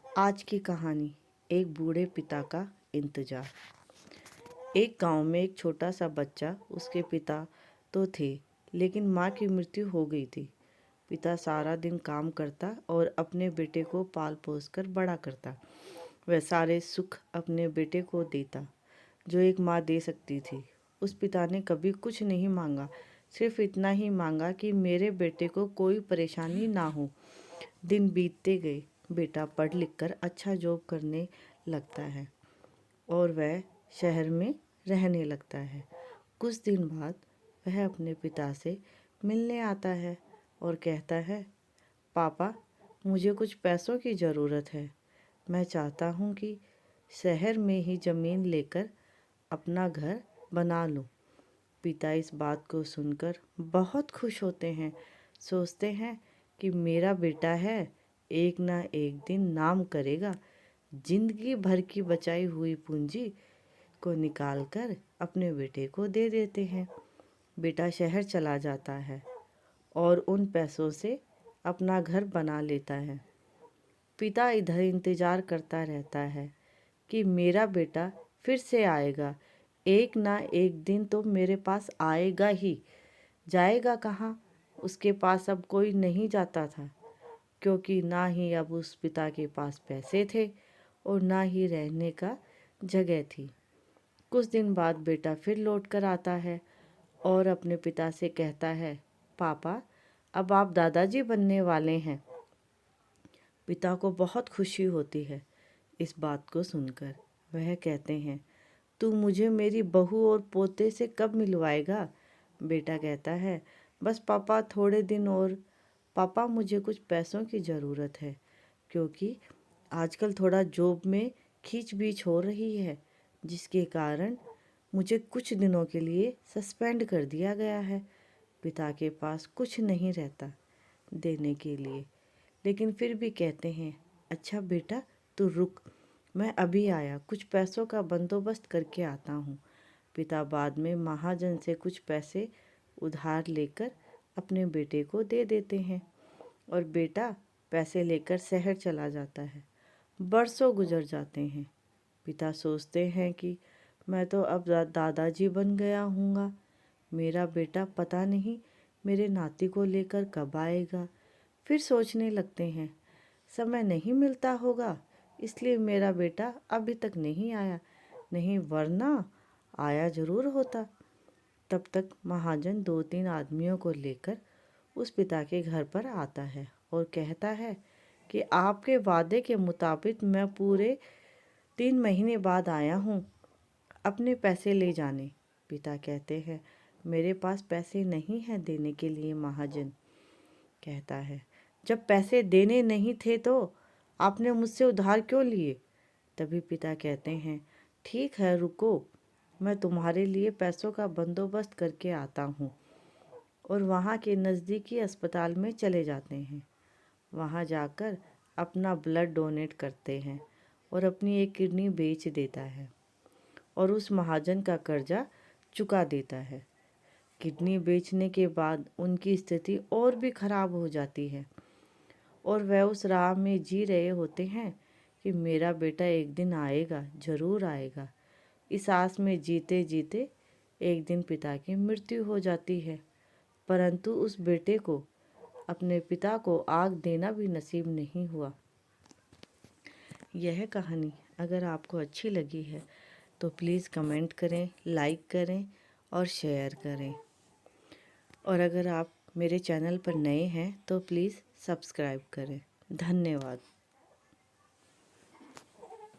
आज की कहानी एक बूढ़े पिता का इंतजार। एक गांव में एक छोटा सा बच्चा, उसके पिता तो थे लेकिन माँ की मृत्यु हो गई थी। पिता सारा दिन काम करता और अपने बेटे को पाल पोस कर बड़ा करता। वह सारे सुख अपने बेटे को देता जो एक माँ दे सकती थी। उस पिता ने कभी कुछ नहीं मांगा, सिर्फ इतना ही मांगा कि मेरे बेटे को कोई परेशानी ना हो। दिन बीतते गए, बेटा पढ़ लिख कर अच्छा जॉब करने लगता है और वह शहर में रहने लगता है। कुछ दिन बाद वह अपने पिता से मिलने आता है और कहता है, पापा, मुझे कुछ पैसों की ज़रूरत है। मैं चाहता हूँ कि शहर में ही ज़मीन लेकर अपना घर बना लूँ। पिता इस बात को सुनकर बहुत खुश होते हैं। सोचते हैं कि मेरा बेटा है, एक ना एक दिन नाम करेगा। जिंदगी भर की बचाई हुई पूंजी को निकालकर अपने बेटे को दे देते हैं। बेटा शहर चला जाता है और उन पैसों से अपना घर बना लेता है। पिता इधर इंतजार करता रहता है कि मेरा बेटा फिर से आएगा, एक ना एक दिन तो मेरे पास आएगा ही। जाएगा कहाँ? उसके पास अब कोई नहीं जाता था, क्योंकि ना ही अब उस पिता के पास पैसे थे और ना ही रहने का जगह थी। कुछ दिन बाद बेटा फिर लौट कर आता है और अपने पिता से कहता है, पापा, अब आप दादाजी बनने वाले हैं। पिता को बहुत खुशी होती है इस बात को सुनकर। वह कहते हैं, तू मुझे मेरी बहू और पोते से कब मिलवाएगा? बेटा कहता है, बस पापा, थोड़े दिन और। पापा, मुझे कुछ पैसों की ज़रूरत है, क्योंकि आजकल थोड़ा जॉब में खींच-बीच हो रही है, जिसके कारण मुझे कुछ दिनों के लिए सस्पेंड कर दिया गया है। पिता के पास कुछ नहीं रहता देने के लिए, लेकिन फिर भी कहते हैं, अच्छा बेटा, तू रुक, मैं अभी आया, कुछ पैसों का बंदोबस्त करके आता हूँ। पिता बाद में महाजन से कुछ पैसे उधार लेकर अपने बेटे को दे देते हैं और बेटा पैसे लेकर शहर चला जाता है। बरसों गुजर जाते हैं। पिता सोचते हैं कि मैं तो अब दादाजी बन गया हूँगा। मेरा बेटा पता नहीं मेरे नाती को लेकर कब आएगा। फिर सोचने लगते हैं, समय नहीं मिलता होगा, इसलिए मेरा बेटा अभी तक नहीं आया, नहीं वरना आया ज़रूर होता। तब तक महाजन 2-3 आदमियों को लेकर उस पिता के घर पर आता है और कहता है कि आपके वादे के मुताबिक मैं पूरे 3 महीने बाद आया हूँ अपने पैसे ले जाने। पिता कहते हैं, मेरे पास पैसे नहीं हैं देने के लिए। महाजन कहता है, जब पैसे देने नहीं थे तो आपने मुझसे उधार क्यों लिए? तभी पिता कहते हैं, ठीक है, रुको, मैं तुम्हारे लिए पैसों का बंदोबस्त करके आता हूँ। और वहाँ के नज़दीकी अस्पताल में चले जाते हैं। वहाँ जाकर अपना ब्लड डोनेट करते हैं और अपनी एक किडनी बेच देता है और उस महाजन का कर्जा चुका देता है। किडनी बेचने के बाद उनकी स्थिति और भी खराब हो जाती है और वह उस राह में जी रहे होते हैं कि मेरा बेटा एक दिन आएगा, ज़रूर आएगा। इस आस में जीते जीते एक दिन पिता की मृत्यु हो जाती है, परंतु उस बेटे को अपने पिता को आग देना भी नसीब नहीं हुआ। यह कहानी अगर आपको अच्छी लगी है तो प्लीज़ कमेंट करें, लाइक करें और शेयर करें। और अगर आप मेरे चैनल पर नए हैं तो प्लीज़ सब्सक्राइब करें। धन्यवाद।